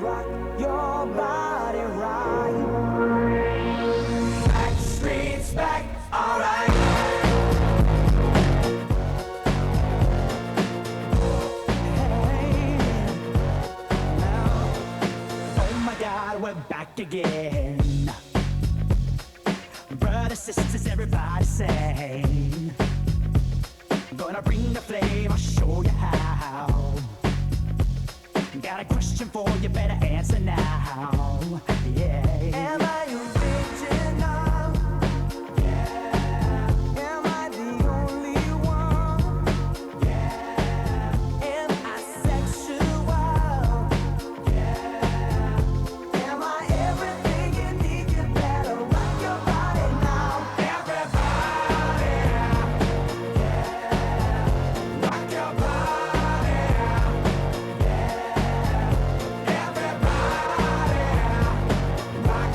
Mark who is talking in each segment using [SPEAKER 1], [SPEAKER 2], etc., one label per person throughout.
[SPEAKER 1] rock your body right. Back streets back, alright. Hey, now, oh my God, we're back again. Brothers, sisters, everybody sing. I'm gonna bring the flame, I'll show you how. Got a question for you, better answer now. Yeah. Am I original? Yeah. Am I the only one? Yeah. Am I sexual? Yeah. Am I everything you need? You better rock your body now. Everybody, yeah. Rock your body. Yeah. Everybody, rock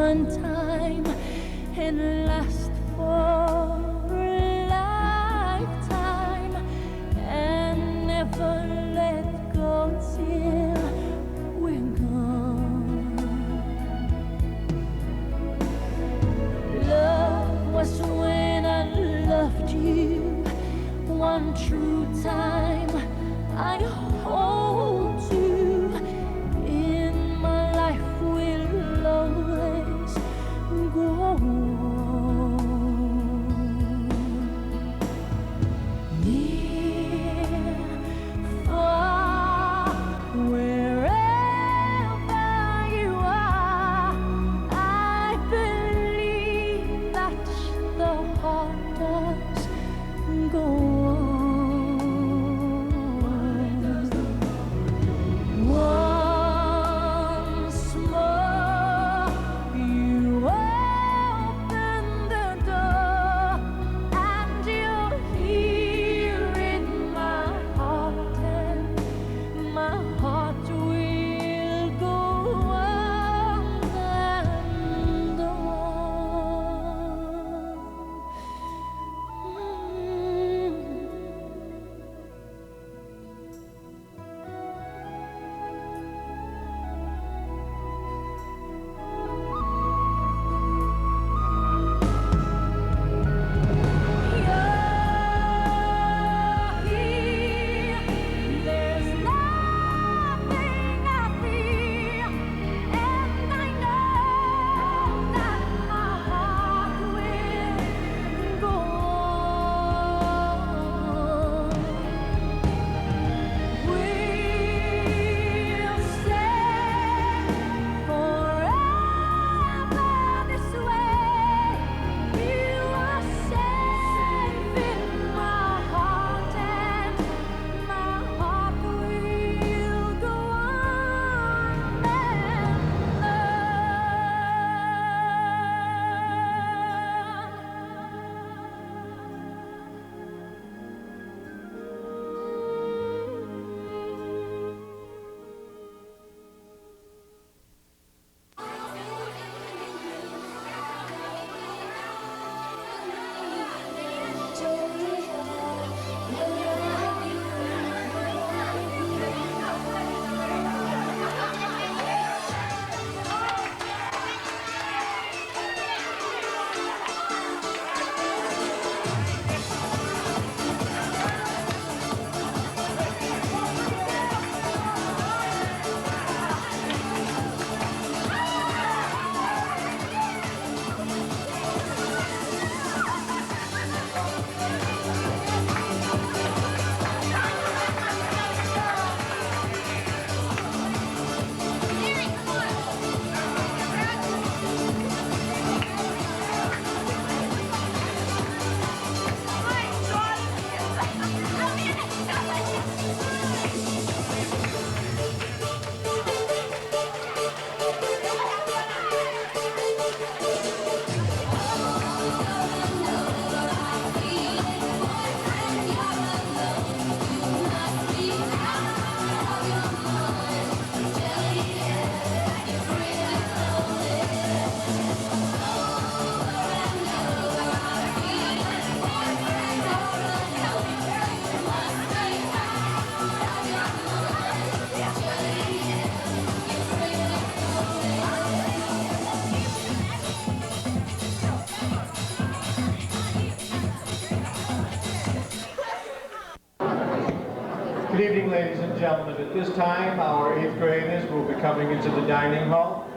[SPEAKER 2] one time and last for a lifetime and never let go till we're gone. Love was when I loved you one true time. I hold you in my life will always go on. Near, far, wherever you are, I believe that the heart does go on. Once more, you open the door, and you're here in my heart, and my heart will go on and on. There's nothing I fear, and I know that my heart will go on. We'll stay forever this way. You are safe in my heart, and my heart will go on
[SPEAKER 3] Good evening, ladies and gentlemen. At this time, our 8th graders will be coming into the dining hall.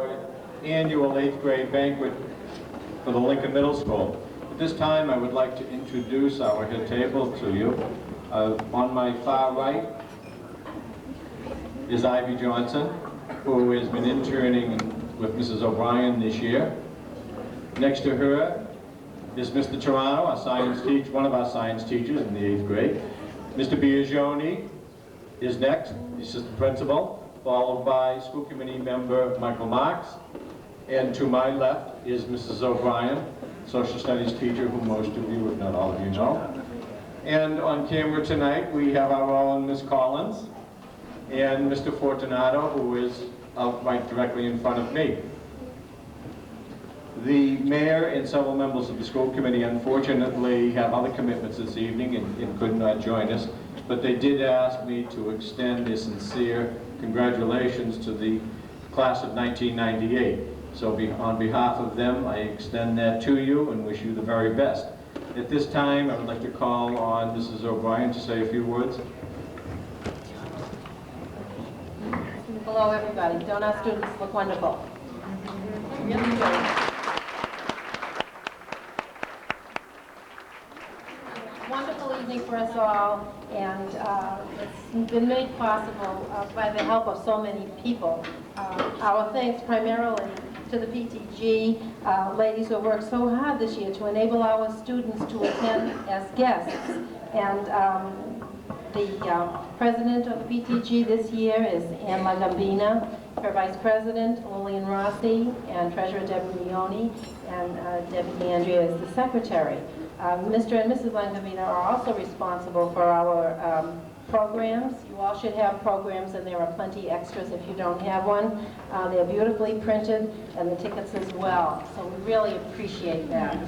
[SPEAKER 3] our annual 8th grade banquet for the Lincoln Middle School. At this time, I would like to introduce our head table to you. On my far right is Ivy Johnson, who has been interning with Mrs. O'Brien this year. Next to her is Mr. Toronto, our science teacher, one of our science teachers in the 8th grade. Mr. Biagioni is next, the assistant principal, followed by school committee member Michael Marks. And to my left is Mrs. O'Brien, social studies teacher, who most of you, if not all of you, know. And on camera tonight, we have our own Miss Collins and Mr. Fortunato, who is right directly in front of me. The mayor and several members of the school committee unfortunately have other commitments this evening and could not join us, but they did ask me to extend a sincere congratulations to the class of 1998. So on behalf of them, I extend that to you and wish you the very best. At this time, I would like to call on Mrs. O'Brien to say a few words.
[SPEAKER 4] Hello, everybody. Don't our students look wonderful? Really do. Wonderful evening for us all, and it's been made possible by the help of so many people. Our thanks primarily to the PTG ladies who worked so hard this year to enable our students to attend as guests. And the president of the PTG this year is Ann Lagambina, her vice president Lillian Rossi, and treasurer Debbie Leone, and Debbie Andrea is the secretary. Mr. and Mrs. Langavina are also responsible for our programs. You all should have programs, and there are plenty extras if you don't have one. They're beautifully printed, and the tickets as well. So we really appreciate that.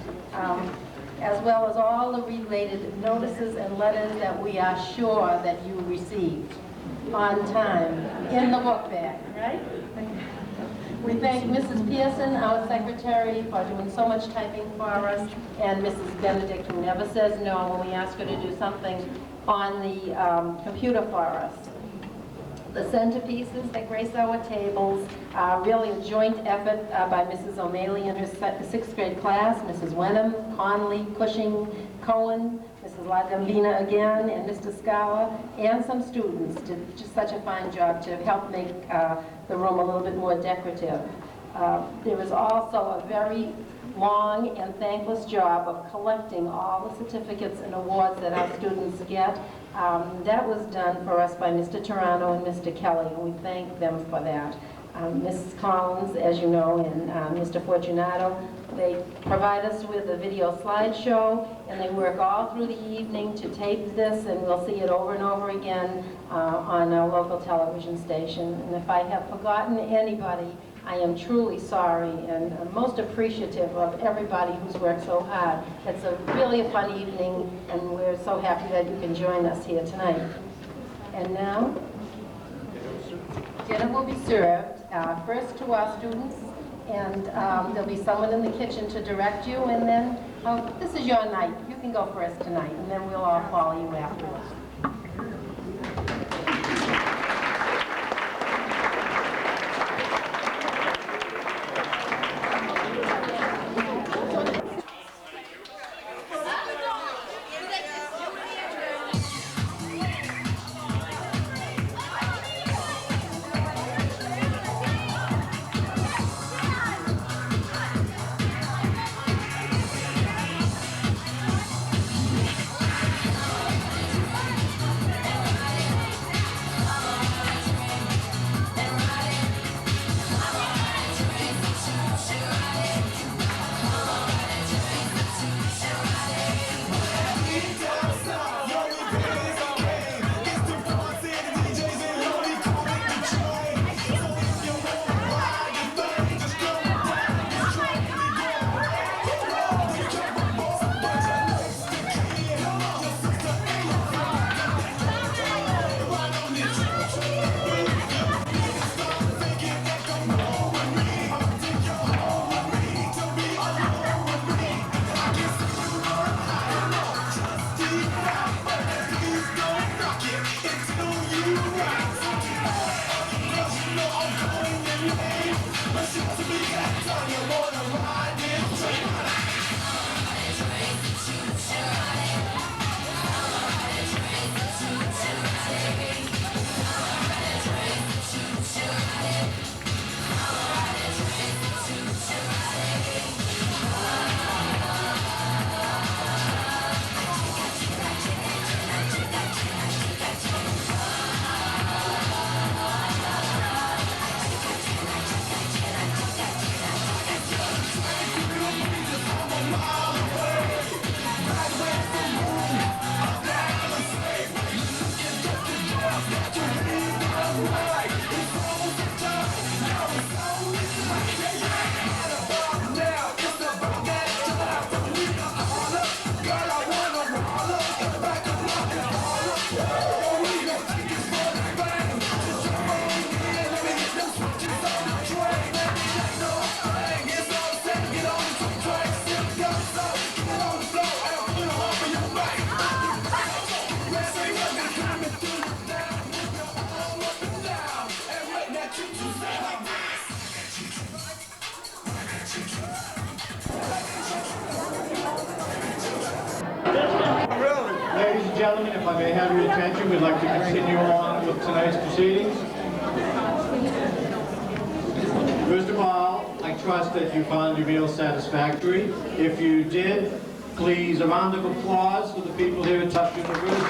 [SPEAKER 4] As well as all the related notices and letters that we are sure that you received on time in the book bag, right? We thank Mrs. Pearson, our secretary, for doing so much typing for us, and Mrs. Benedict, who never says no when we ask her to do something on the computer for us. The centerpieces that grace our tables are really a joint effort by Mrs. O'Malley and her 6th grade class, Mrs. Wenham, Conley, Cushing, Cohen, Mrs. Lagambina again, and Mr. Scala, and some students did just such a fine job to help make the room a little bit more decorative. There was also a very long and thankless job of collecting all the certificates and awards that our students get. That was done for us by Mr. Toronto and Mr. Kelly, and we thank them for that. Mrs. Collins, as you know, and Mr. Fortunato, they provide us with a video slideshow, and they work all through the evening to tape this, and we'll see it over and over again on our local television station. And if I have forgotten anybody, I am truly sorry, and I'm most appreciative of everybody who's worked so hard. It's really a fun evening, and we're so happy that you can join us here tonight. And now, dinner will be served first to our students, and there'll be someone in the kitchen to direct you, and then this is your night. You can go first tonight, and then we'll all follow you afterwards.
[SPEAKER 3] gentlemen, if I may have your attention, we'd like to continue on with tonight's proceedings. First of all, I trust that you found your meal satisfactory. If you did, please, a round of applause for the people here at Tufts University.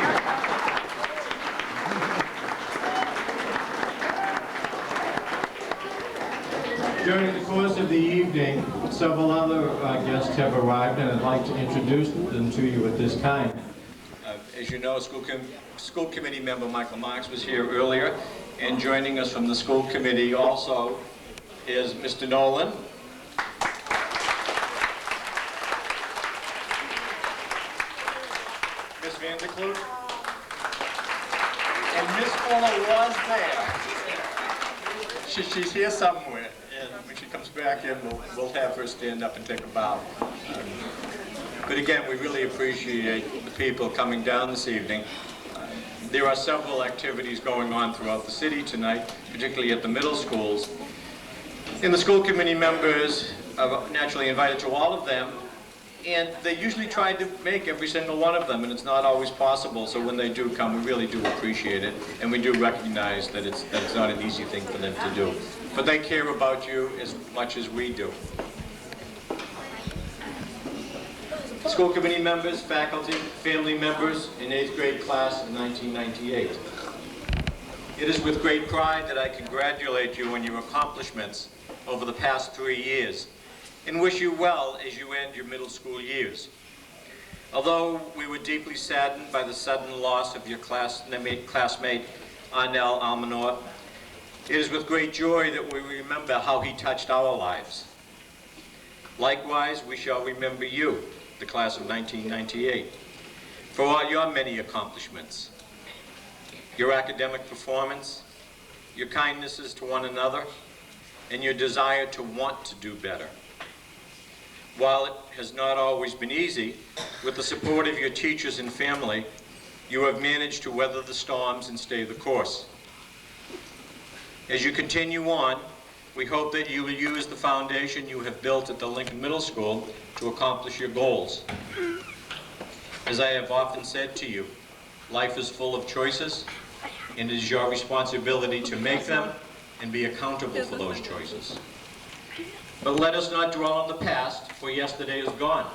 [SPEAKER 3] During the course of the evening, several other guests have arrived, and I'd like to introduce them to you at this time. As you know, school committee member Michael Marks was here earlier, and joining us from the school committee also is Mr. Nolan. Ms. Vanderkloot. And Ms. Fuller was there. She's here somewhere, and when she comes back in, we'll have her stand up and take a bow. But again, we really appreciate the people coming down this evening. There are several activities going on throughout the city tonight, particularly at the middle schools. And the school committee members are naturally invited to all of them, and they usually try to make every single one of them, and it's not always possible. So when they do come, we really do appreciate it, and we do recognize that it's not an easy thing for them to do. But they care about you as much as we do. School committee members, faculty, family members in 8th grade class of 1998. It is with great pride that I congratulate you on your accomplishments over the past 3 years and wish you well as you end your middle school years. Although we were deeply saddened by the sudden loss of your classmate Arnell Almanor, it is with great joy that we remember how he touched our lives. Likewise, we shall remember you, the class of 1998, for all your many accomplishments, your academic performance, your kindnesses to one another, and your desire to want to do better. While it has not always been easy, with the support of your teachers and family, you have managed to weather the storms and stay the course. As you continue on, we hope that you will use the foundation you have built at the Lincoln Middle School to accomplish your goals. As I have often said to you, life is full of choices, and it is your responsibility to make them and be accountable for those choices. But let us not dwell on the past, for yesterday is gone,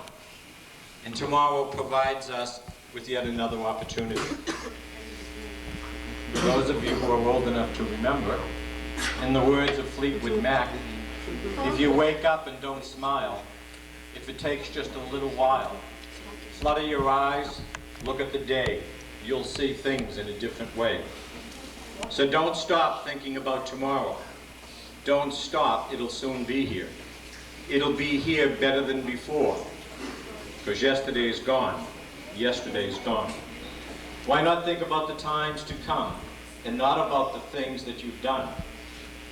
[SPEAKER 3] and tomorrow provides us with yet another opportunity. For those of you who are old enough to remember, in the words of Fleetwood Mac, if you wake up and don't smile, if it takes just a little while, flutter your eyes, look at the day, you'll see things in a different way. So don't stop thinking about tomorrow. Don't stop, it'll soon be here. It'll be here better than before, because yesterday is gone. Yesterday's gone. Why not think about the times to come and not about the things that you've done?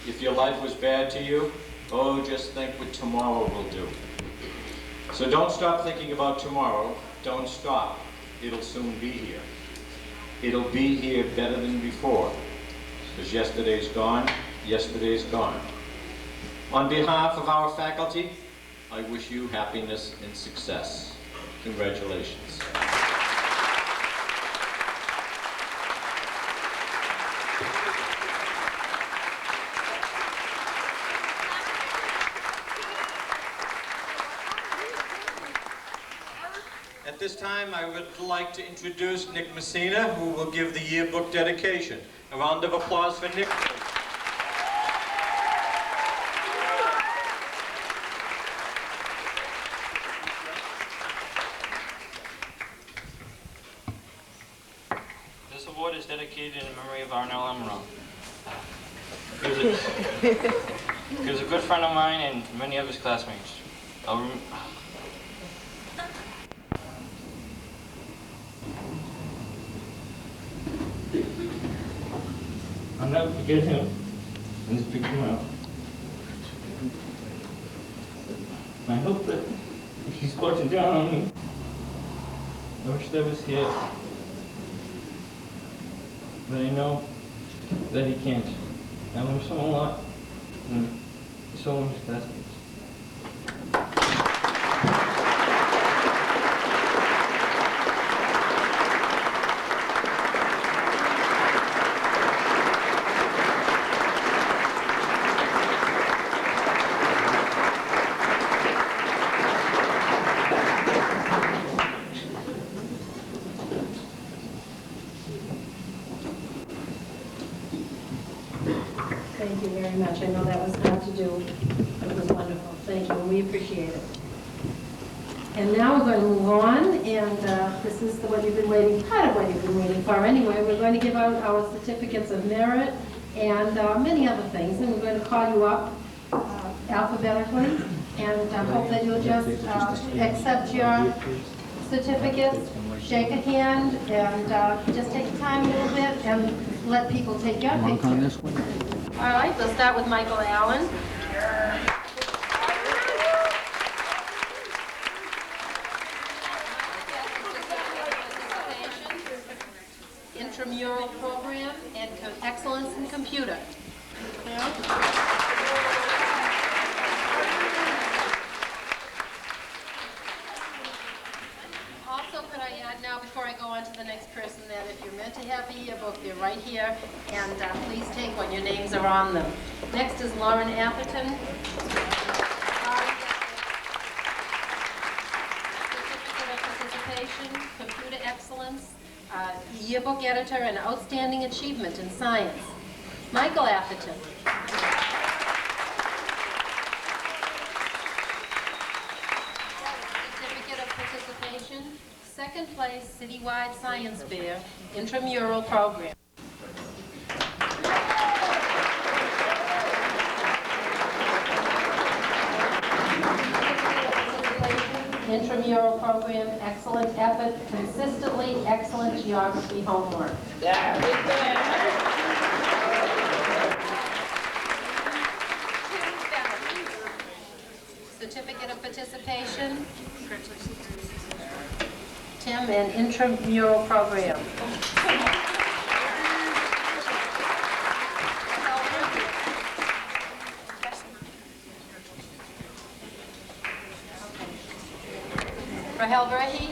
[SPEAKER 3] If your life was bad to you, oh, just think what tomorrow will do. So don't stop thinking about tomorrow. Don't stop. It'll soon be here. It'll be here better than before, because yesterday's gone. Yesterday's gone. On behalf of our faculty, I wish you happiness and success. Congratulations. At this time, I would like to introduce Nick Messina, who will give the yearbook dedication. A round of applause for Nick.
[SPEAKER 5] This award is dedicated in memory of Arnell Almanor. He was a good friend of mine and many of his classmates. I'll never forget him and just pick him up. I hope that if he's watching down on me, I wish that was here. But I know that he can't. I love him so a lot. And so much classmates.
[SPEAKER 4] Thank you very much. I know that was hard to do. It was wonderful. Thank you, and we appreciate it. And now we're going to move on, and this is what you've been waiting, part of what you've been waiting for anyway. We're going to give out our certificates of merit and many other things, and we're going to call you up alphabetically, and hope that you'll just accept your certificates, shake a hand, and just take time a little bit and let people take your picture. All right, we'll start with Michael Allen. Intramural program and excellence in computer. Also, could I add now, before I go on to the next person, that if you're meant to have a yearbook, they're right here, and please take one. Your names are on them. Next is Lauren Atherton. Certificate of Participation, Computer Excellence, yearbook editor, and outstanding achievement in science. Michael Atherton. Certificate of Participation, second place citywide science fair, intramural program. Intramural program, excellent effort, consistently excellent geography homework. Certificate of Participation, Tim, and intramural program. Rahel Verhey.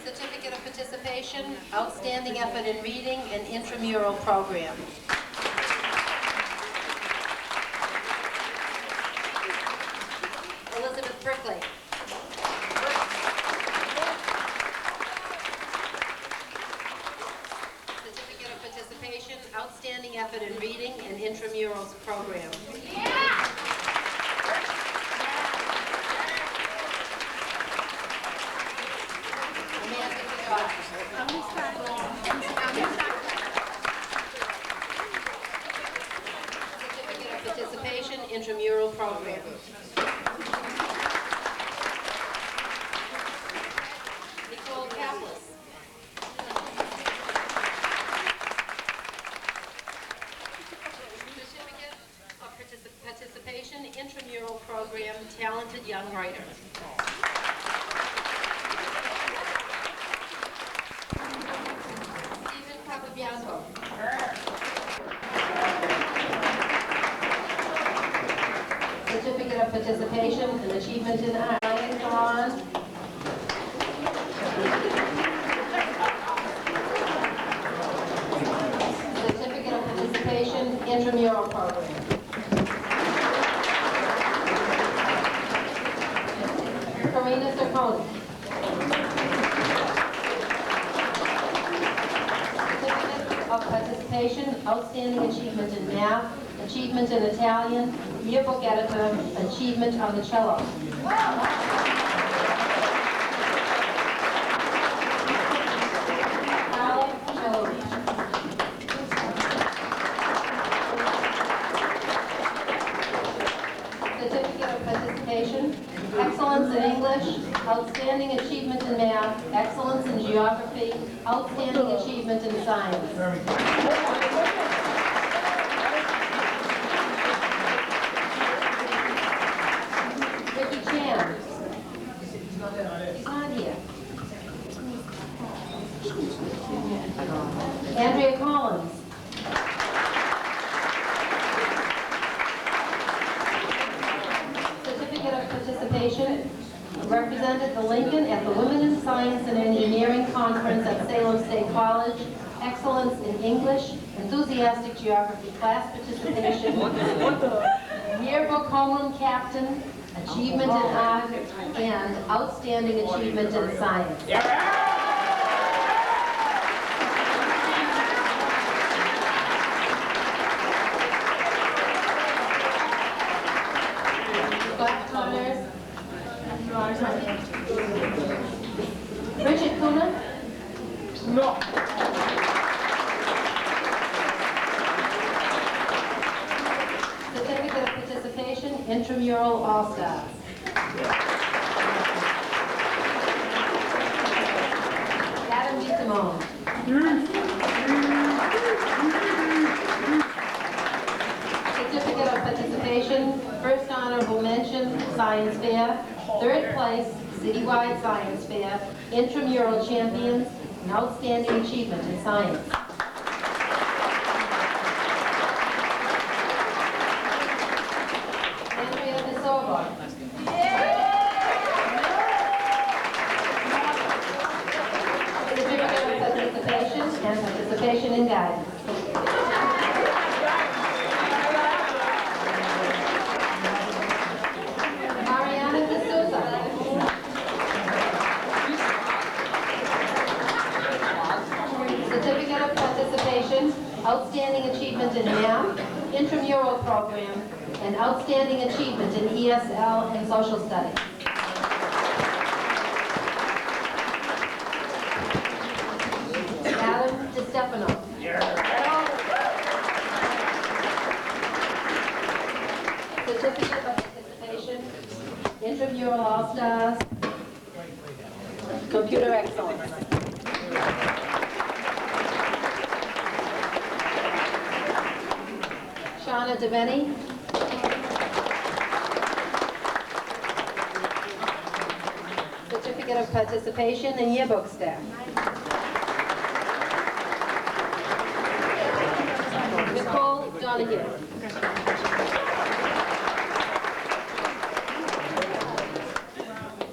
[SPEAKER 4] Certificate of Participation, outstanding effort in reading and intramural program. Elizabeth Brickley. Certificate of Participation, outstanding effort in reading and intramurals program. Certificate of Participation, intramural program. Nicole Kaplis. Certificate of Participation, intramural program, talented young writer. Stephen Capabianco. Certificate of Participation and achievement in art. Ryan Caron. Certificate of Participation, intramural program. Karina Sarconi. Certificate of Participation, outstanding achievement in math, achievement in Italian, yearbook editor, achievement on the cello. Certificate of Participation, excellence in English, outstanding achievement in math, excellence in geography, outstanding achievement in science. Ricky Chan. He's not here. Andrea Collins. Certificate of Participation, represented the Lincoln at the Women in Science and Engineering Conference at Salem State College, excellence in English, enthusiastic geography class participation, yearbook homeroom captain, achievement in art, and outstanding achievement in science.
[SPEAKER 5] No.
[SPEAKER 4] Certificate of Participation, Intramural All-Stars. Adam D. Simone. Certificate of Participation, First Honorable Mention, Science Fair. Third place, Citywide Science Fair, Intramural Champions, and Outstanding Achievement in Science. Andrea De Silva. Certificate of Participation and Participation in Guidance. Mariana De Souza. Certificate of Participation, Outstanding Achievement in Math, Intramural Program, and Outstanding Achievement in ESL and Social Studies. Adam DiStefano. Certificate of Participation, Intramural All-Stars, Computer Excellence. Shauna DeVeni. Certificate of Participation in Yearbook Staff. Nicole Donahue.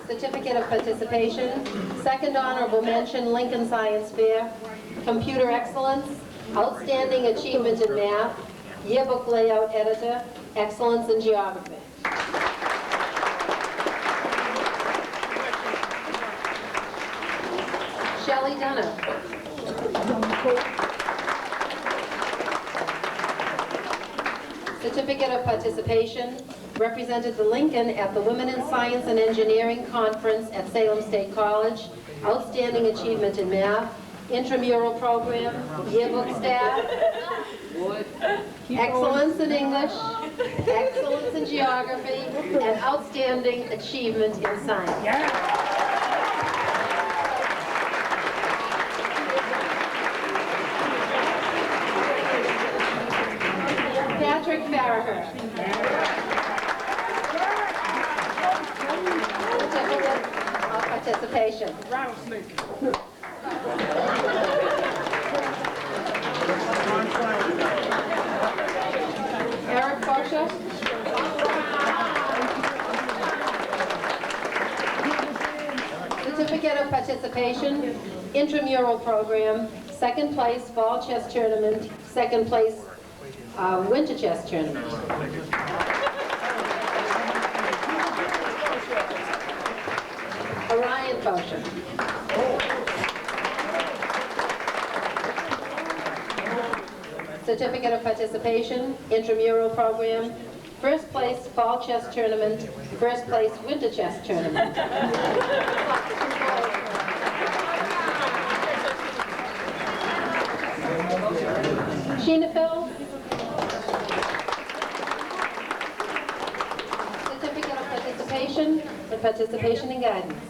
[SPEAKER 4] Certificate of Participation, Second Honorable Mention, Lincoln Science Fair, Computer Excellence, Outstanding Achievement in Math, Yearbook Layout Editor, Excellence in Geography. Shelley Dunham. Certificate of Participation, represented the Lincoln at the Women in Science and Engineering Conference at Salem State College, Outstanding Achievement in Math, Intramural Program, Yearbook Staff, Excellence in English, Excellence in Geography, and Outstanding Achievement in Science. Patrick Farraher. Certificate of Participation. Eric Bosher. Certificate of Participation, Intramural Program, second place Fall Chess Tournament, second place Winter Chess Tournament. Orion Bosher. Certificate of Participation, Intramural Program, first place Fall Chess Tournament, first place Winter Chess Tournament. Sheena Phil. Certificate of Participation and Participation in Guidance.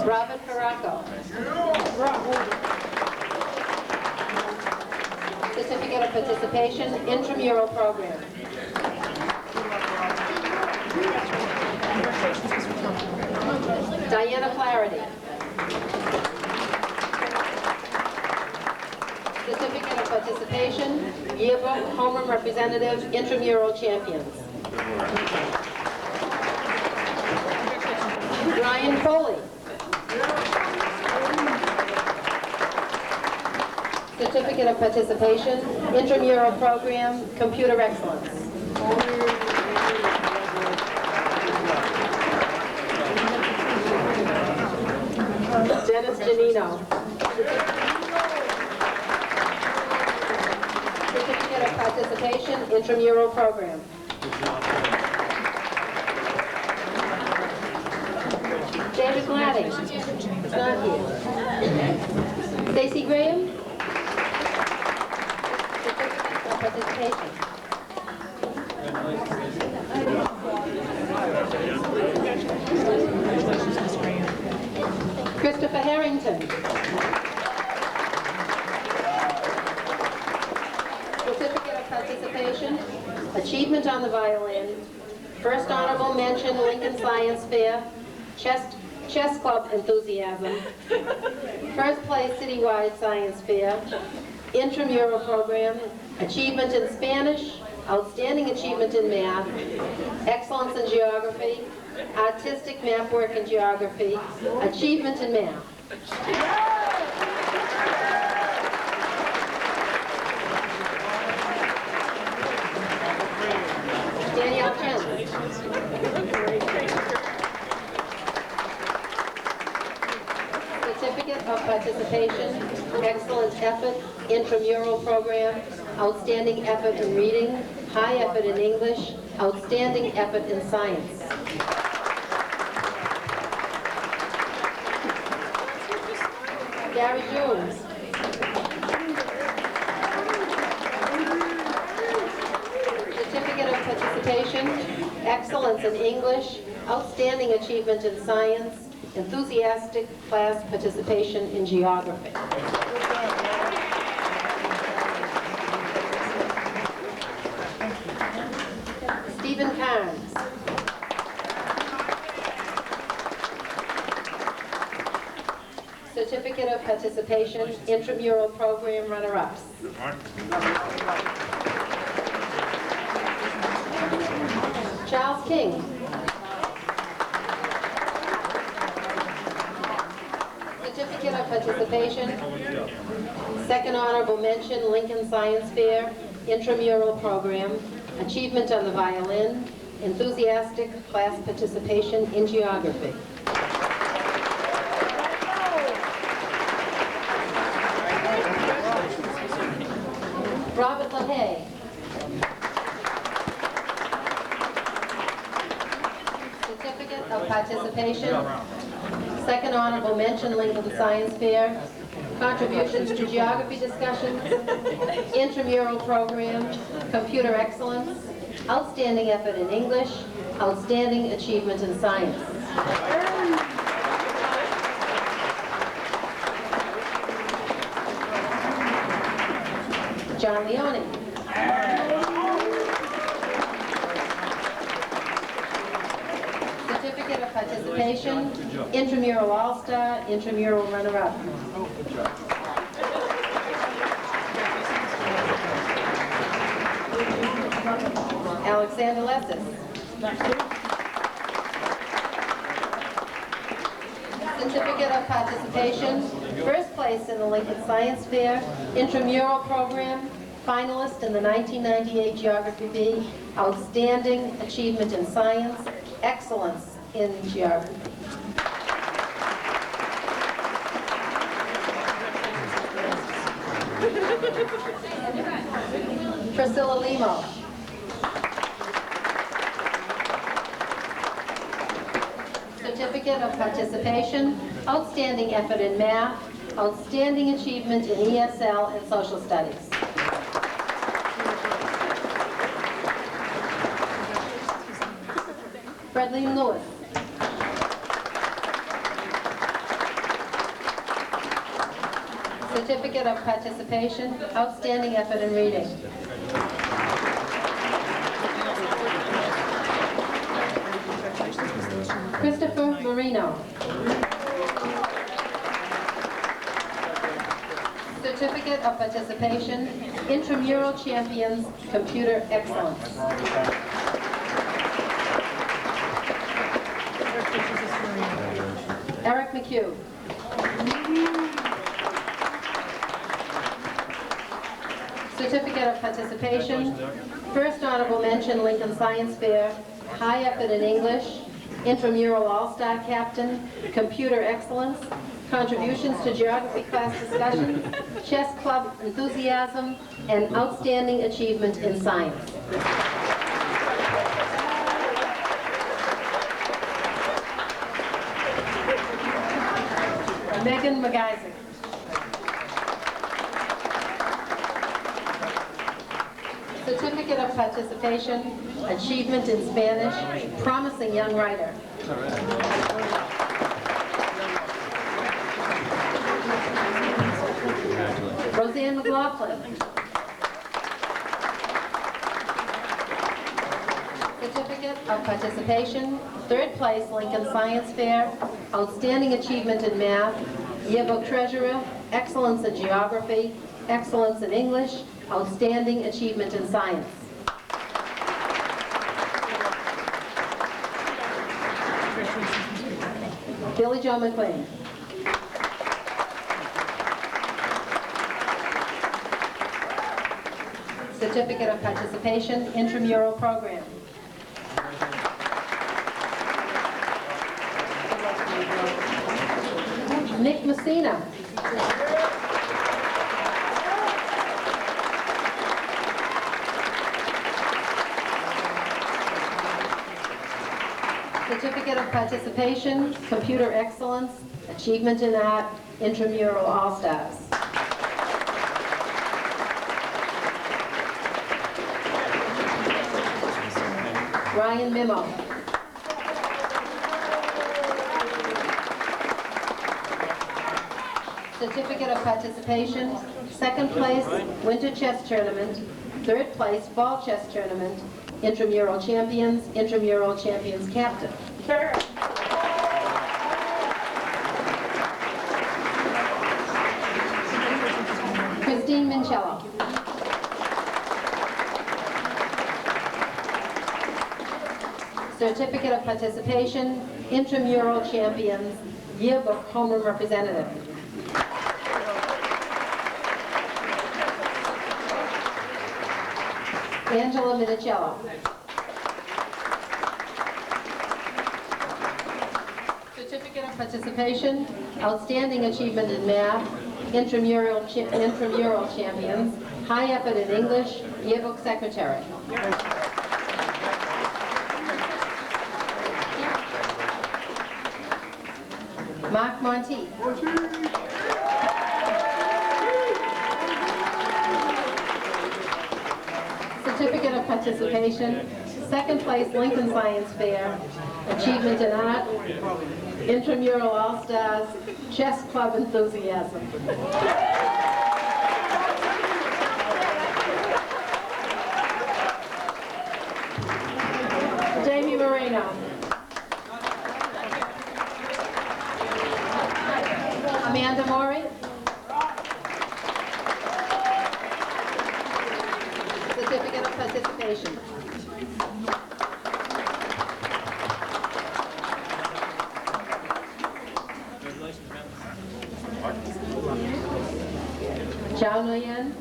[SPEAKER 4] Robert Ferraco. Certificate of Participation, Intramural Program. Diana Flaherty. Certificate of Participation, Yearbook Homeroom Representative, Intramural Champions. Brian Foley. Certificate of Participation, Intramural Program, Computer Excellence. Dennis Janino. Certificate of Participation, Intramural Program. Gladdy? Not here. Stacy Graham? Certificate of participation. Christopher Harrington. Certificate of participation, achievement on the violin, first honorable mention Lincoln Science Fair, chess club enthusiasm, first place citywide science fair, intramural program, achievement in Spanish, outstanding achievement in math, excellence in geography, artistic map work in geography, achievement in math. Danielle Chen. Certificate of participation, excellent effort, intramural program, outstanding effort in reading, high effort in English, outstanding effort in science. Gary Jones. Certificate of participation, excellence in English, outstanding achievement in science, enthusiastic class participation in geography. Stephen Carnes. Certificate of participation, intramural program runner-ups. Charles King. Certificate of participation, second honorable mention, Lincoln Science Fair, intramural program, achievement on the violin, enthusiastic class participation in geography. Robert LaHaye. Certificate of participation, second honorable mention, Lincoln Science Fair, contributions to geography discussions, intramural program, computer excellence, outstanding effort in English, outstanding achievement in science. John Leone. Certificate of participation, intramural all-star, intramural runner-up. Alexander Lessis. Certificate of participation, first place in the Lincoln Science Fair, intramural program, finalist in the 1998 Geography B, outstanding achievement in science, excellence in geography. Priscilla Limo. Certificate of participation, outstanding effort in math, outstanding achievement in ESL and social studies. Bradley Lewis. Certificate of participation, outstanding effort in reading. Christopher Marino. Certificate of participation, intramural champions, computer excellence. Eric McHugh. Certificate of participation, first honorable mention, Lincoln Science Fair, high effort in English, intramural all-star captain, computer excellence, contributions to geography class discussions, chess club enthusiasm, and outstanding achievement in science. Megan McIsaac. Certificate of Participation, Achievement in Spanish, Promising Young Writer. Roseanne McLaughlin. Certificate of Participation, 3rd place Lincoln Science Fair, Outstanding Achievement in Math, Yearbook Treasurer, Excellence in Geography, Excellence in English, Outstanding Achievement in Science. Billy Joe McLean. Certificate of Participation, Intramural Program. Nick Messina. Certificate of Participation, Computer Excellence, Achievement in Art, Intramural All-Stars. Ryan Mimo. Certificate of Participation, 2nd place Winter Chess Tournament, 3rd place Fall Chess Tournament, Intramural Champions Captain. Christine Mincello. Certificate of Participation, Intramural Champions, Yearbook Homeroom Representative. Angela Minicello. Certificate of Participation, Outstanding Achievement in Math, Intramural Champions, High Effort in English, Yearbook Secretary. Mark Monteith. Certificate of Participation, 2nd place Lincoln Science Fair, Achievement in Art, Intramural All-Stars, Chess Club Enthusiasm. Jamie Moreno. Amanda Maury. Certificate of Participation. Chao Nguyen.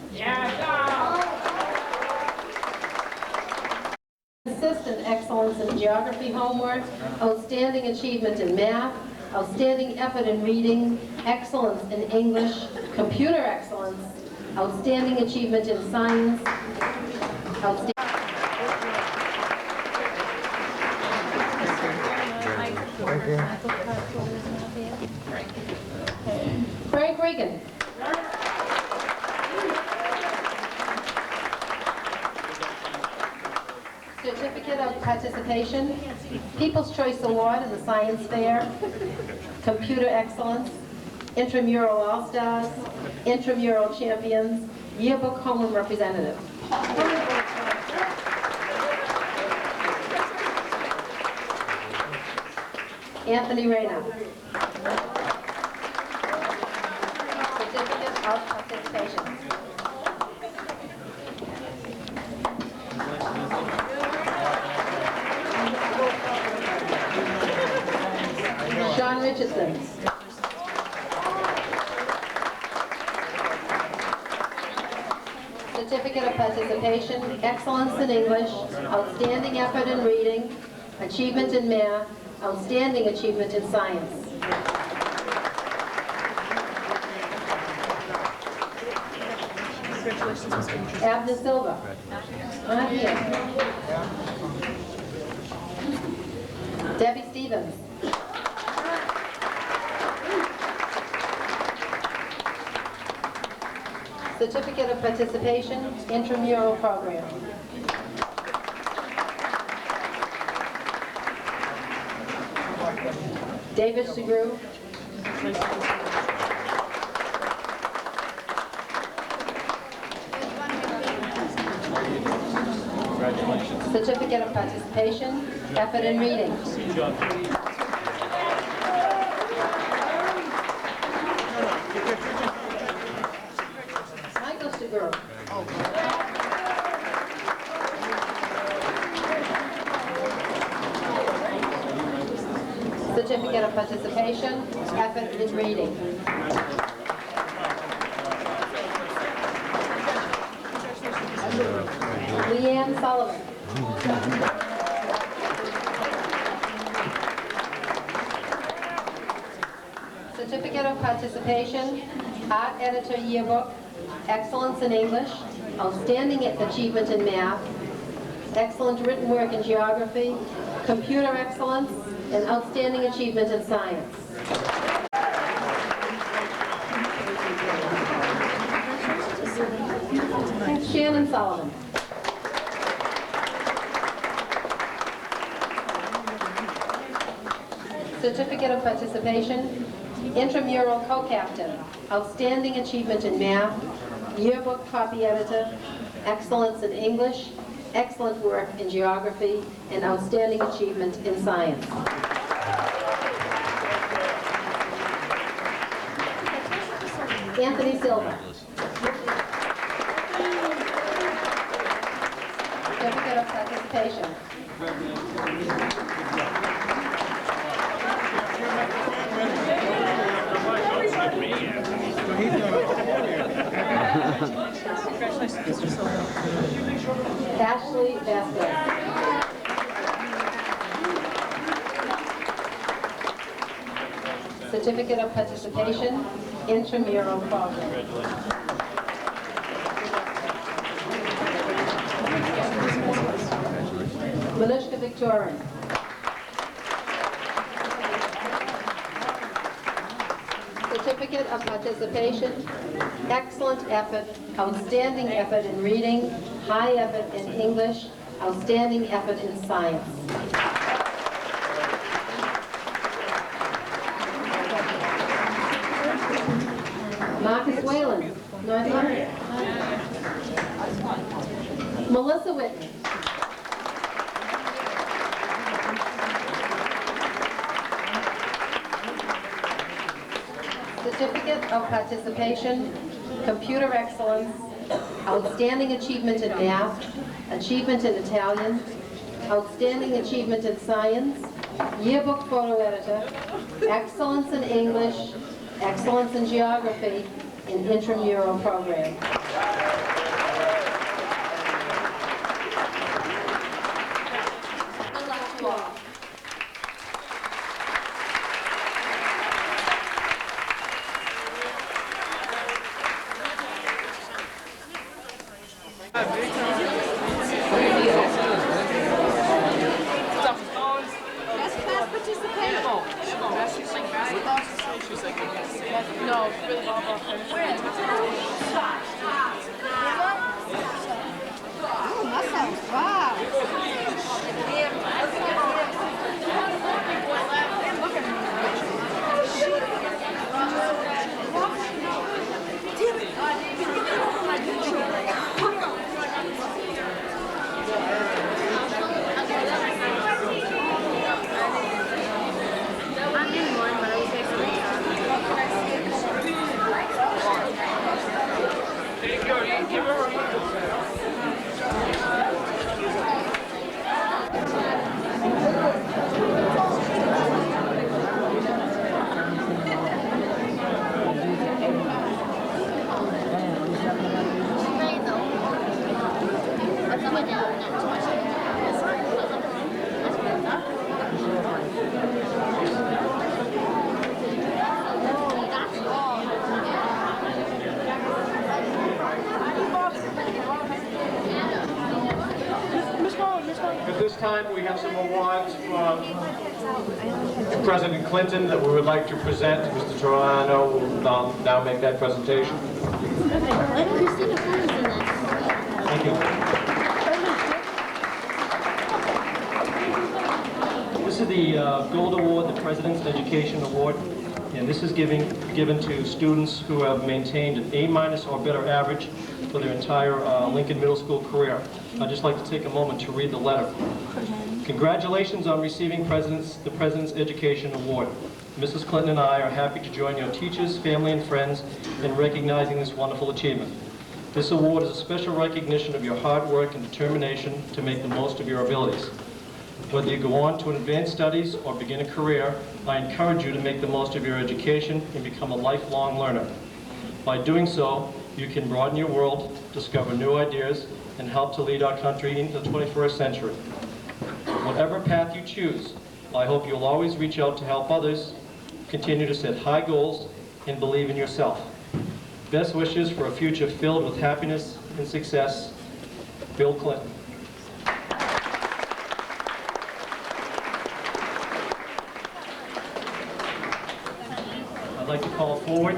[SPEAKER 4] Consistent excellence in geography homework, outstanding achievement in math, outstanding effort in reading, excellence in English, computer excellence, outstanding achievement in science, Frank Regan. Certificate of Participation, People's Choice Award in the Science Fair, Computer Excellence, Intramural All-Stars, Intramural Champions, Yearbook Homeroom Representative. Anthony Reyna. Certificate of Participation. Sean Richardson. Certificate of Participation, Excellence in English, Outstanding Effort in Reading, Achievement in Math, Outstanding Achievement in Science. Abner Silva. Not here. Debbie Stevens. Certificate of Participation, Intramural Program. David Segru.
[SPEAKER 3] Congratulations.
[SPEAKER 4] Certificate of Participation, Effort in Reading.
[SPEAKER 3] Good job.
[SPEAKER 4] Michael Segru. Certificate of Participation, Effort in Reading. Leanne Sullivan. Certificate of Participation, Art Editor Yearbook, Excellence in English, Outstanding Achievement in Math, Excellent Written Work in Geography, Computer Excellence, and Outstanding Achievement in Science. Shannon Sullivan. Certificate of Participation, Intramural Co-Captain, Outstanding Achievement in Math, Yearbook Copy Editor, Excellence in English, Excellent Work in Geography, and Outstanding Achievement in Science. Anthony Silva. Certificate of Participation. Ashley Vasquez. Certificate of Participation, Intramural Program. Manushka Victorian. Certificate of Participation, Excellent Effort, Outstanding Effort in Reading, High Effort in English, Outstanding Effort in Science. Marcus Whalen, 900. Melissa Whitney. Certificate of Participation, Computer Excellence, Outstanding Achievement in Math, Achievement in Italian, Outstanding Achievement in Science, Yearbook Photo Editor, Excellence in English, Excellence in Geography, and Intramural Program.
[SPEAKER 3] At this time, we have some awards from President Clinton that we would like to present. Mr. Toronto will now make that presentation.
[SPEAKER 2] Christina Ford is in that.
[SPEAKER 5] Thank you. This is the Gold Award, the President's Education Award, and this is given to students who have maintained an A- or better average for their entire Lincoln Middle School career. I'd just like to take a moment to read the letter. Congratulations on receiving the President's Education Award. Mrs. Clinton and I are happy to join your teachers, family, and friends in recognizing this wonderful achievement. This award is a special recognition of your hard work and determination to make the most of your abilities. Whether you go on to advanced studies or begin a career, I encourage you to make the most of your education and become a lifelong learner. By doing so, you can broaden your world, discover new ideas, and help to lead our country into the 21st century. Whatever path you choose, I hope you'll always reach out to help others, continue to set high goals, and believe in yourself. Best wishes for a future filled with happiness and success, Bill Clinton. I'd like to call forward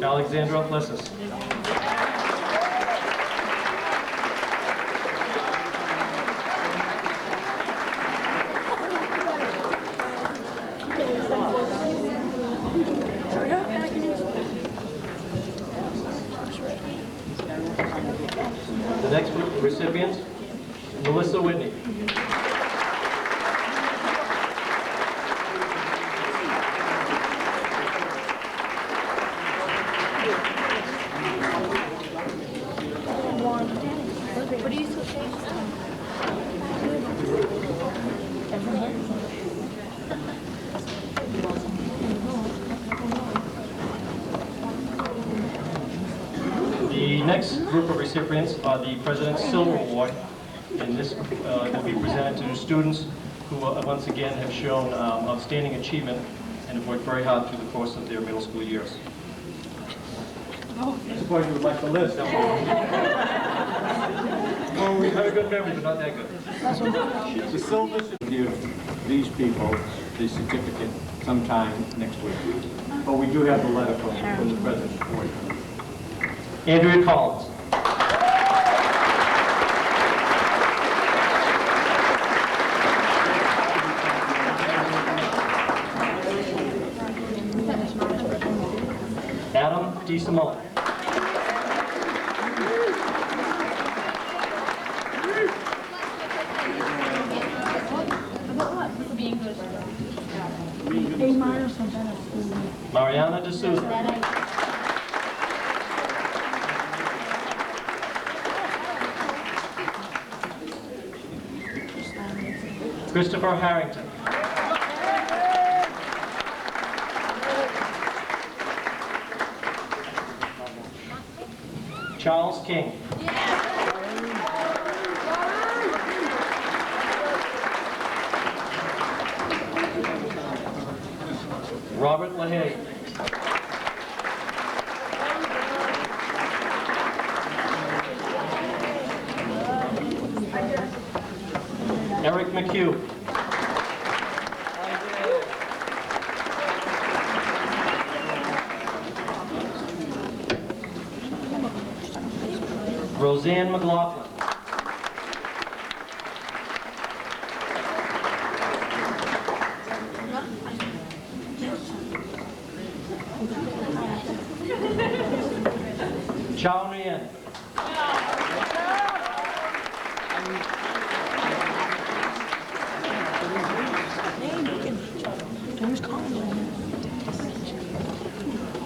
[SPEAKER 5] Alexandra Lessis. The next recipient, Melissa Whitney. The next group of recipients are the President's Silver Award, and this will be presented to students who once again have shown outstanding achievement and have worked very hard through the course of their middle school years. I suppose you would like the list. Oh, we had a good memory, but not that good.
[SPEAKER 3] The silver should give these people the certificate sometime next week. But we do have the letter from the President for you.
[SPEAKER 5] Andrea Collins. Adam DeSimone. Mariana D'Souza. Christopher Harrington. Charles King. Robert LaHaye. Eric McHugh. Roseanne McLaughlin. Chao Nguyen.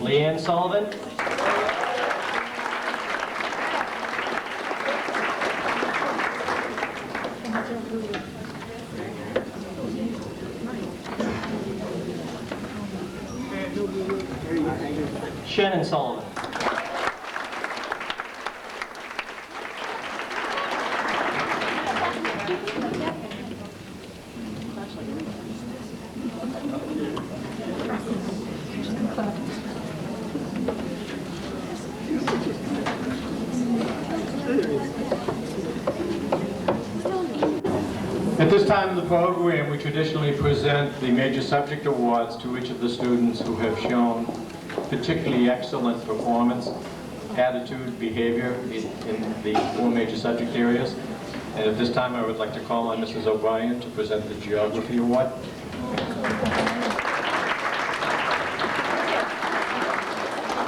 [SPEAKER 5] Leanne Sullivan. Shannon Sullivan.
[SPEAKER 3] At this time of the program, we traditionally present the major subject awards to each of the students who have shown particularly excellent performance, attitude, behavior in the 4 major subject areas. And at this time, I would like to call on Mrs. O'Brien to present the Geography Award.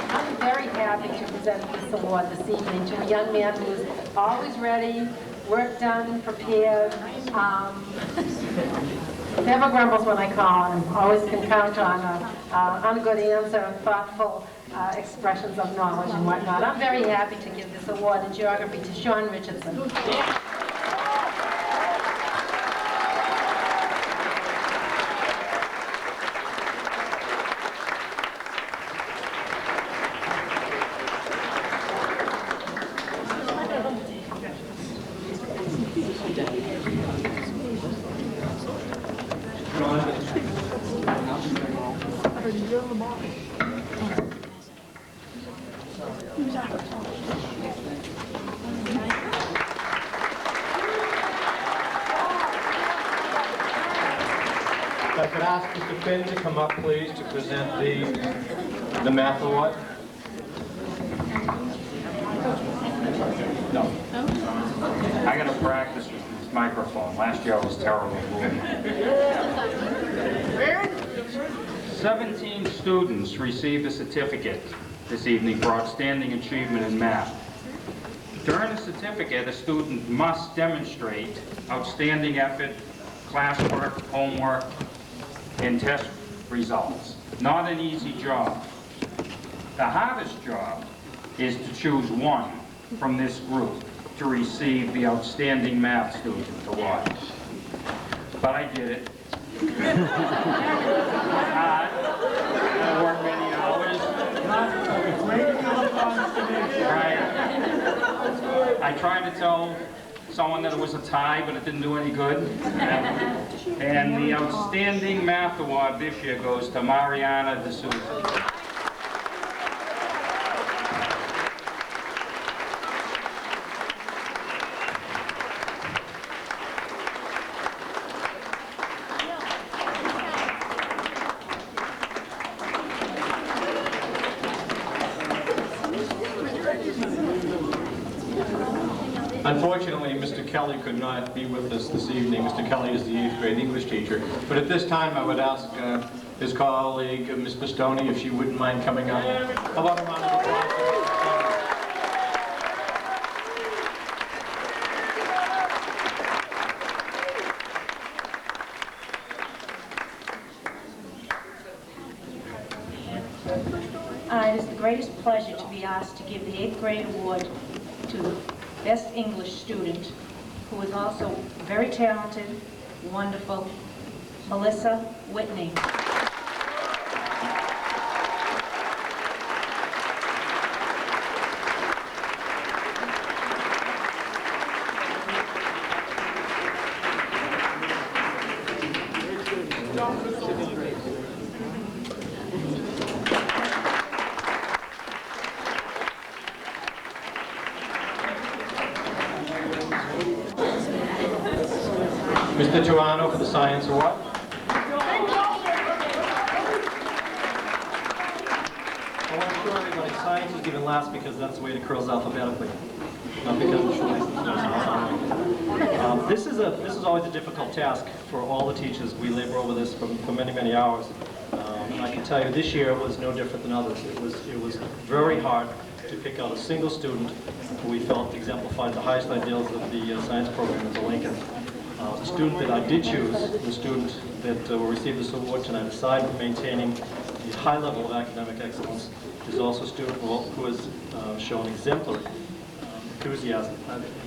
[SPEAKER 4] I'm very happy to present this award this evening to a young man who's always ready, work done, prepared, never grumbles when I call him, always can count on a good answer and thoughtful expressions of knowledge and whatnot. I'm very happy to give this award in geography to Sean Richardson.
[SPEAKER 3] If I could ask Mr. Finn to come up, please, to present the Math Award.
[SPEAKER 6] No. I gotta practice with this microphone. Last year I was terrible. 17 students received a certificate this evening for outstanding achievement in math. During the certificate, a student must demonstrate outstanding effort, classwork, homework, and test results. Not an easy job. The hardest job is to choose one from this group to receive the Outstanding Math Student Award. But I did it. I worked many hours. Right. I tried to tell someone that it was a tie, but it didn't do any good. And the Outstanding Math Award this year goes to Mariana D'Souza.
[SPEAKER 3] Unfortunately, Mr. Kelly could not be with us this evening. Mr. Kelly is the 8th grade English teacher. But at this time, I would ask his colleague, Ms. Pistone, if she wouldn't mind coming on. How about a round of applause?
[SPEAKER 7] It is the greatest pleasure to be asked to give the 8th grade award to the best English student, who is also very talented, wonderful, Melissa Whitney.
[SPEAKER 3] Mr. Toronto for the Science Award. I want to assure everybody, science is given last because that's the way it occurs alphabetically, not because it's this is always a difficult task for all the teachers. We labor over this for many, many hours. And I can tell you this year was no different than others. It was very hard to pick out a single student who we felt exemplified the highest ideals of the science program at the Lincoln. The student that I did choose, the student that will receive this award tonight, aside from maintaining the high level of academic excellence, is also a student who has shown exemplary enthusiasm.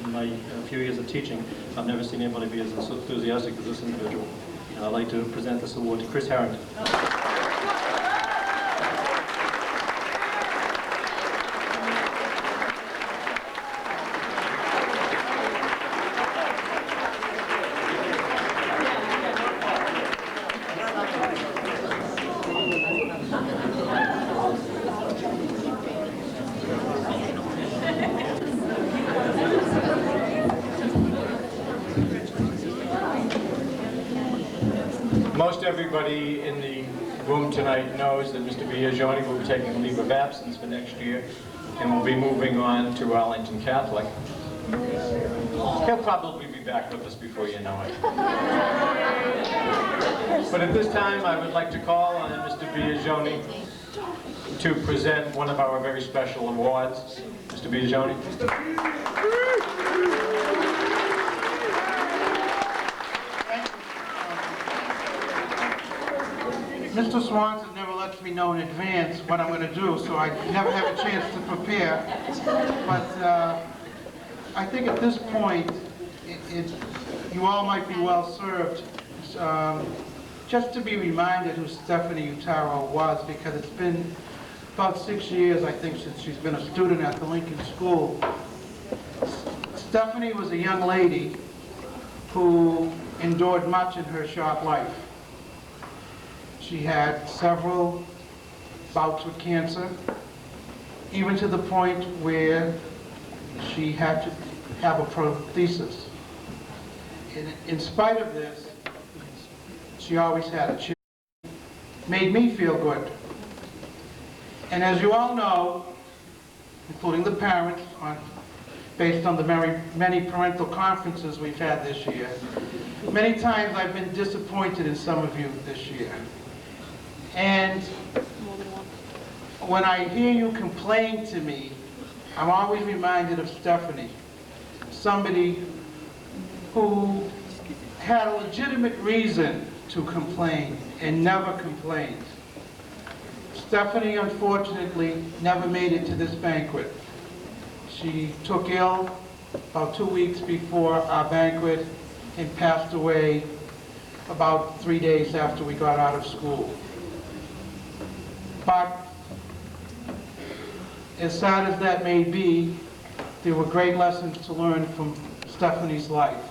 [SPEAKER 3] In my few years of teaching, I've never seen anybody be as enthusiastic as this individual. And I'd like to present this award to Chris Harrington. Most everybody in the room tonight knows that Mr. Biagioni will be taking a leave of absence for next year and will be moving on to Arlington Catholic. He'll probably be back with us before you know it. But at this time, I would like to call on Mr. Biagioni to present one of our very special awards. Mr. Biagioni.
[SPEAKER 8] Mr. Swanson never lets me know in advance what I'm going to do, so I never have a chance to prepare. But I think at this point, you all might be well served just to be reminded who Stephanie Utaro was, because it's been about 6 years, I think, since she's been a student at the Lincoln School. Stephanie was a young lady who endured much in her short life. She had several bouts with cancer, even to the point where she had to have a prosthesis. In spite of this, she always had a cheer. Made me feel good. And as you all know, including the parents, based on the many parental conferences we've had this year, many times I've been disappointed in some of you this year. And when I hear you complain to me, I'm always reminded of Stephanie, somebody who had a legitimate reason to complain and never complained. Stephanie, unfortunately, never made it to this banquet. She took ill about 2 weeks before our banquet and passed away about 3 days after we got out of school. But as sad as that may be, there were great lessons to learn from Stephanie's life.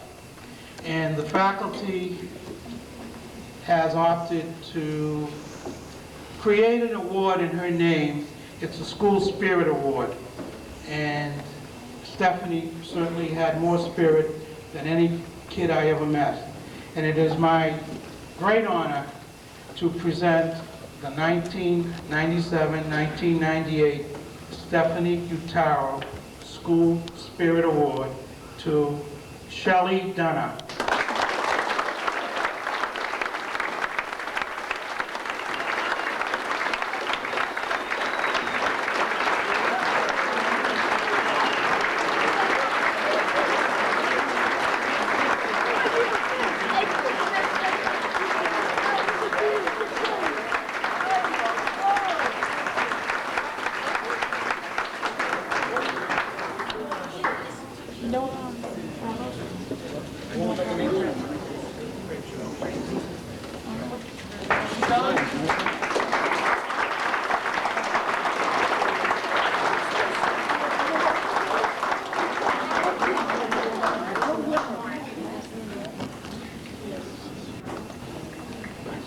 [SPEAKER 8] And the faculty has opted to create an award in her name. It's a School Spirit Award. And Stephanie certainly had more spirit than any kid I ever met. And it is my great honor to present the 1997-1998 Stephanie Utaro School Spirit Award to Shelley Dunner.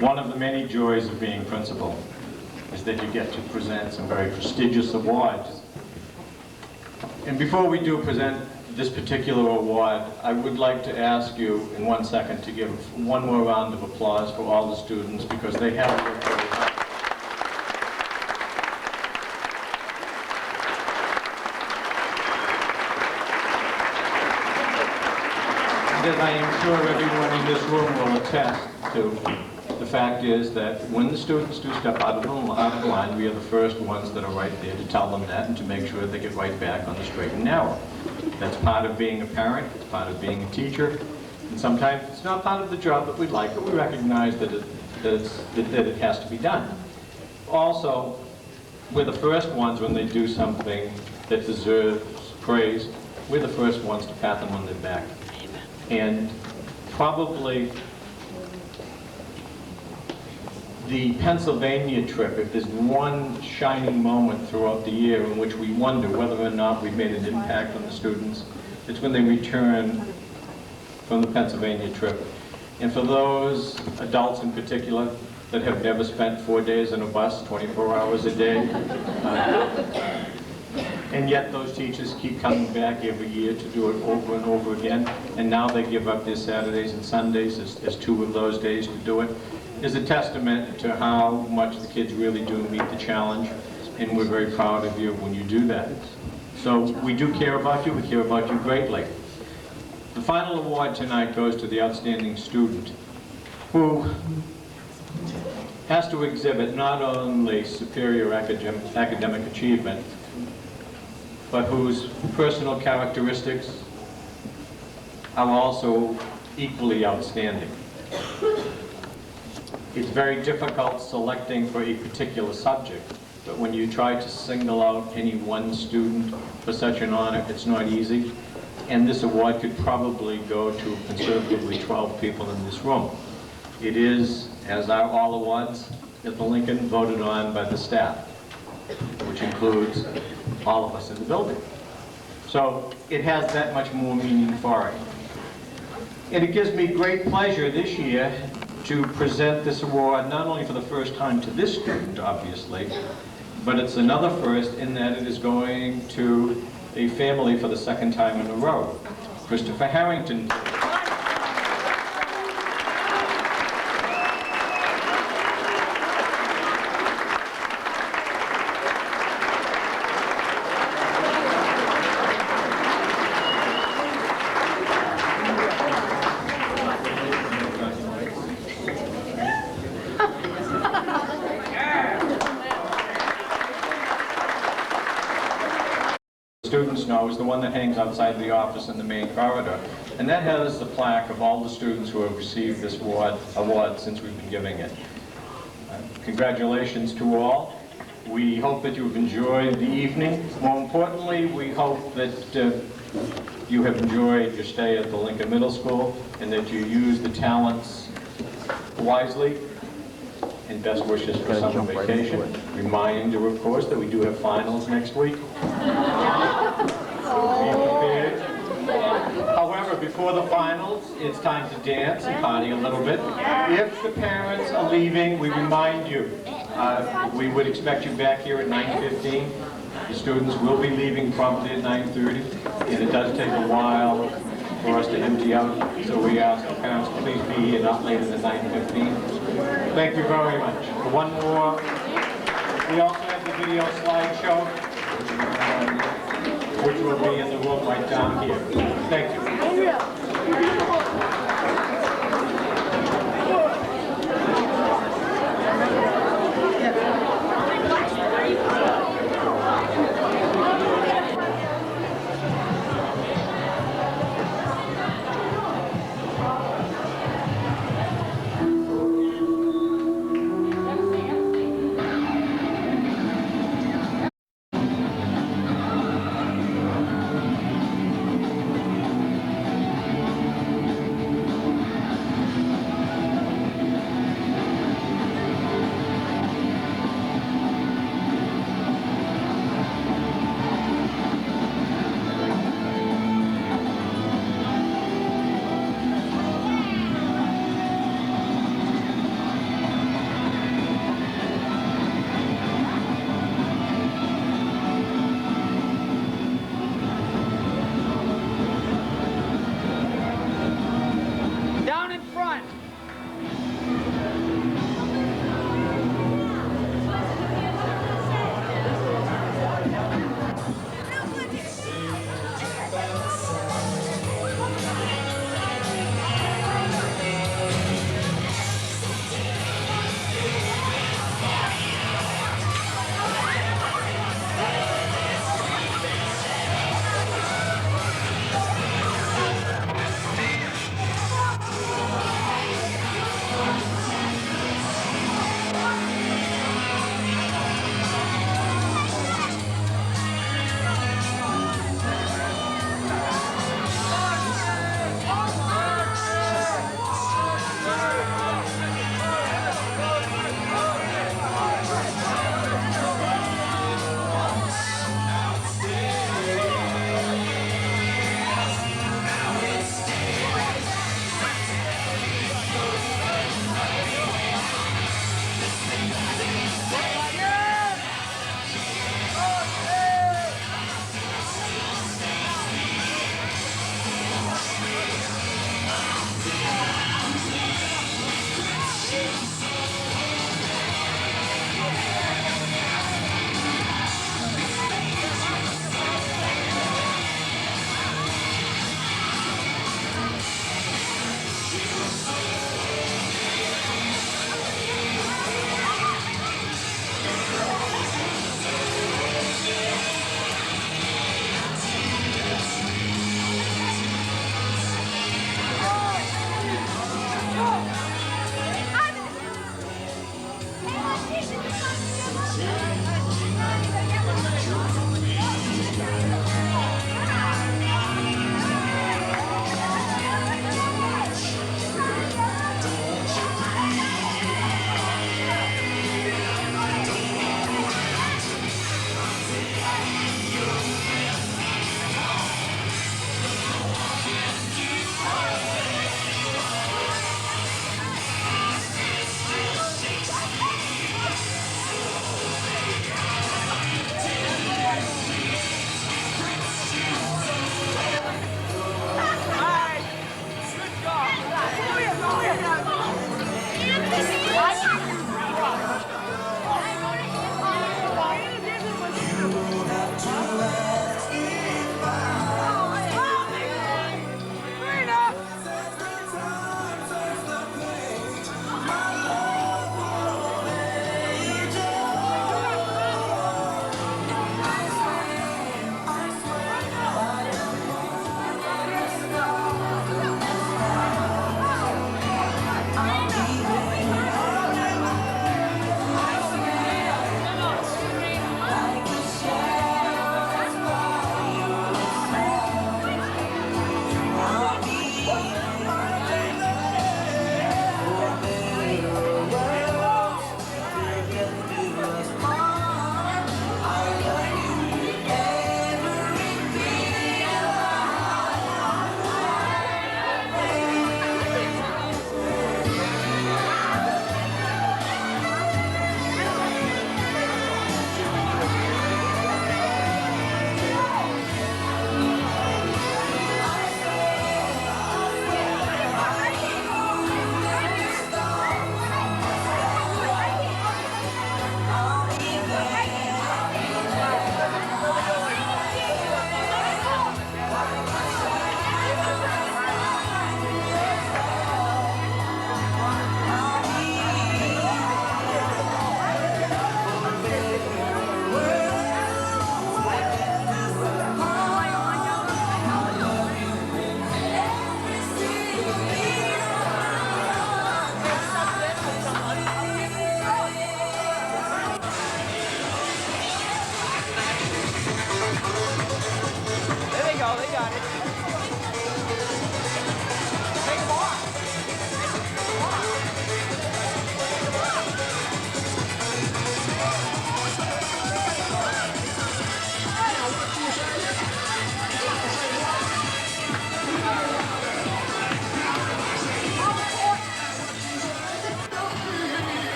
[SPEAKER 3] One of the many joys of being principal is that you get to present some very prestigious awards. And before we do present this particular award, I would like to ask you in 1 second to give one more round of applause for all the students, because they have worked very hard. And as I am sure everyone in this room will attest to, the fact is that when the students do step out of the line, we are the first ones that are right there to tell them that and to make sure they get right back on the straight and narrow. That's part of being a parent, it's part of being a teacher, and sometimes it's not part of the job that we'd like, but we recognize that it has to be done. Also, we're the first ones when they do something that deserves praise, we're the first ones to pat them on their back. And probably the Pennsylvania trip, if there's one shining moment throughout the year in which we wonder whether or not we've made an impact on the students, it's when they return from the Pennsylvania trip. And for those adults in particular that have never spent 4 days on a bus, 24 hours a day, And yet those teachers keep coming back every year to do it over and over again. And now they give up their Saturdays and Sundays as 2 of those days to do it. Is a testament to how much the kids really do meet the challenge. And we're very proud of you when you do that. So we do care about you. We care about you greatly. The final award tonight goes to the outstanding student who has to exhibit not only superior academic achievement, but whose personal characteristics are also equally outstanding. It's very difficult selecting for a particular subject, but when you try to single out any one student for such an honor, it's not easy. And this award could probably go to conservatively 12 people in this room. It is, as are all awards at the Lincoln, voted on by the staff, which includes all of us in the building. So it has that much more meaning for it. And it gives me great pleasure this year to present this award not only for the first time to this student, obviously, but it's another first in that it is going to a family for the second time in a row. Christopher Harrington. Students know is the one that hangs outside the office in the main corridor. And that has the plaque of all the students who have received this award since we've been giving it. Congratulations to all. We hope that you've enjoyed the evening. More importantly, we hope that you have enjoyed your stay at the Lincoln Middle School and that you use the talents wisely. And best wishes for summer vacation. Reminder, of course, that we do have finals next week. However, before the finals, it's time to dance and party a little bit. If the parents are leaving, we remind you, we would expect you back here at 9:15. The students will be leaving promptly at 9:30, and it does take a while for us to empty out, so we ask the parents to please be here not later than 9:15. Thank you very much. One more, we also have the video slideshow, which will be in the room right down here. Thank you.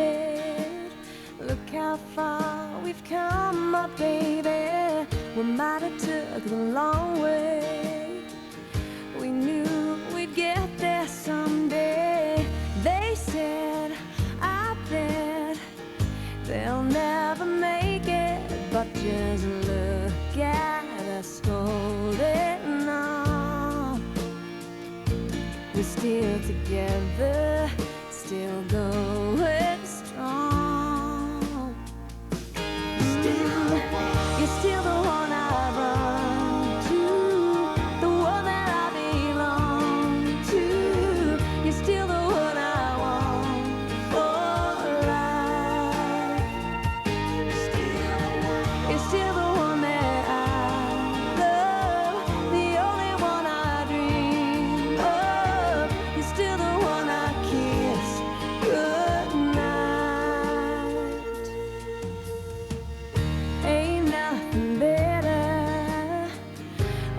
[SPEAKER 2] it. Look how far we've come, my baby. We might have took the long way. We knew we'd get there someday. They said, I bet they'll never make it, but just look at us holding on. We're still together, still going strong. You're still the one I run to, the one that I belong to. You're still the one I want for life. You're still the one that I love, the only one I dream of. You're still the one I kiss goodnight. Ain't nothing better.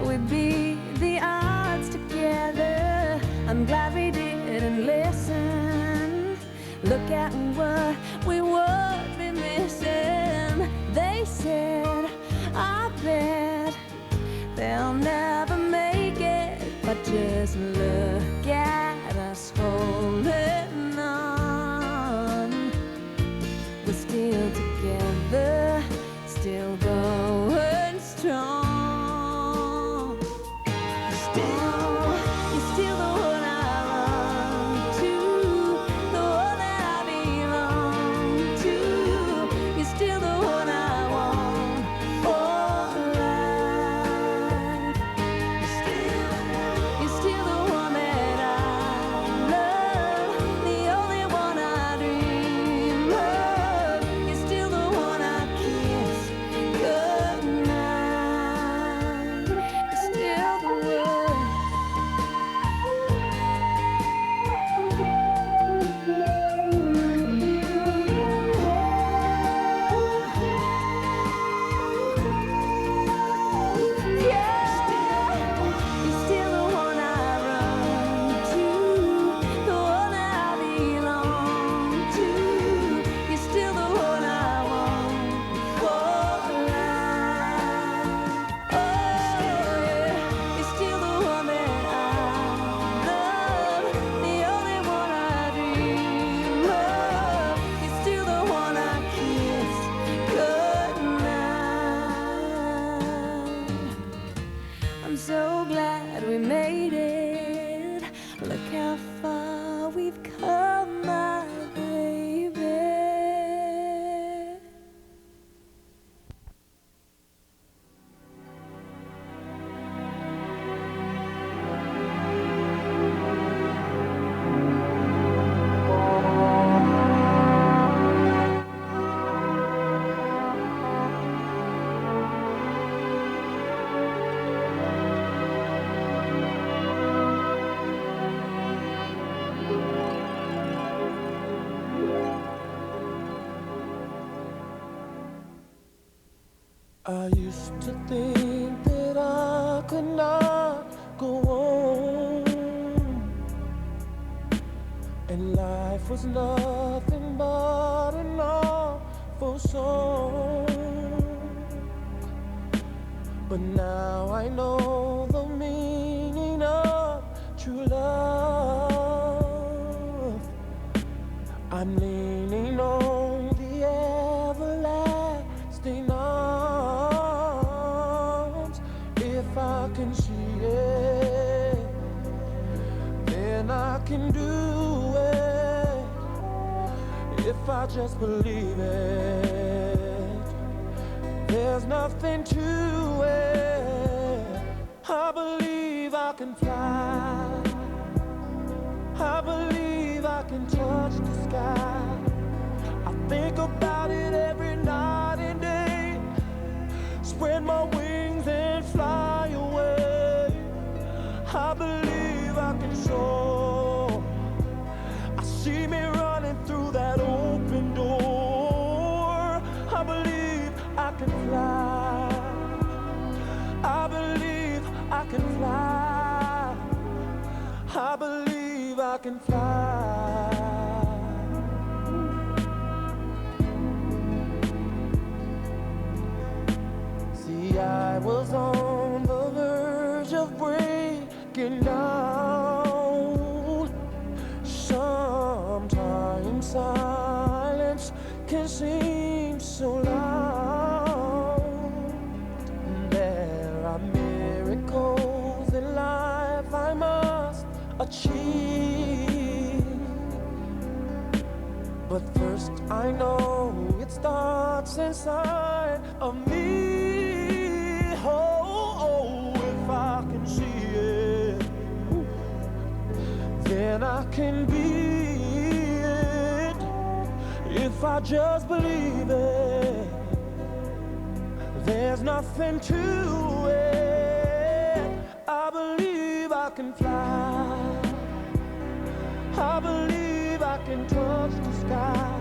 [SPEAKER 2] We beat the odds together. I'm glad we didn't listen. Look at what we would be missing. They said, I bet they'll never make it, but just look at us holding on. We're still together, still going strong. You're still the one I run to, the one that I belong to. You're still the one I want for life. You're still the one that I love, the only one I dream of. You're still the one I kiss goodnight. You're still the one. You're still the one I run to, the one that I belong to. You're still the one I want for life. Oh yeah, you're still the one that I love, the only one I dream of. You're still the one I kiss goodnight. I'm so glad we made it. Look how far we've come, my baby.
[SPEAKER 9] I used to think that I could not go on, and life was nothing but an awful song. But now I know the meaning of true love. I'm leaning on the everlasting arms. If I can see it, then I can do it. If I just believe it, there's nothing to it. I believe I can fly. I believe I can touch the sky. I think about it every night and day. Spread my wings and fly away. I believe I can soar. I see me running through that open door. I believe I can fly. I believe I can fly. I believe I can fly. looking down. Sometimes silence can seem so loud. There are miracles in life I must achieve. But first I know it starts inside of me. Oh, if I can see it, then I can be it. If I just believe it, there's nothing to it. I believe I can fly. I believe I can touch the sky.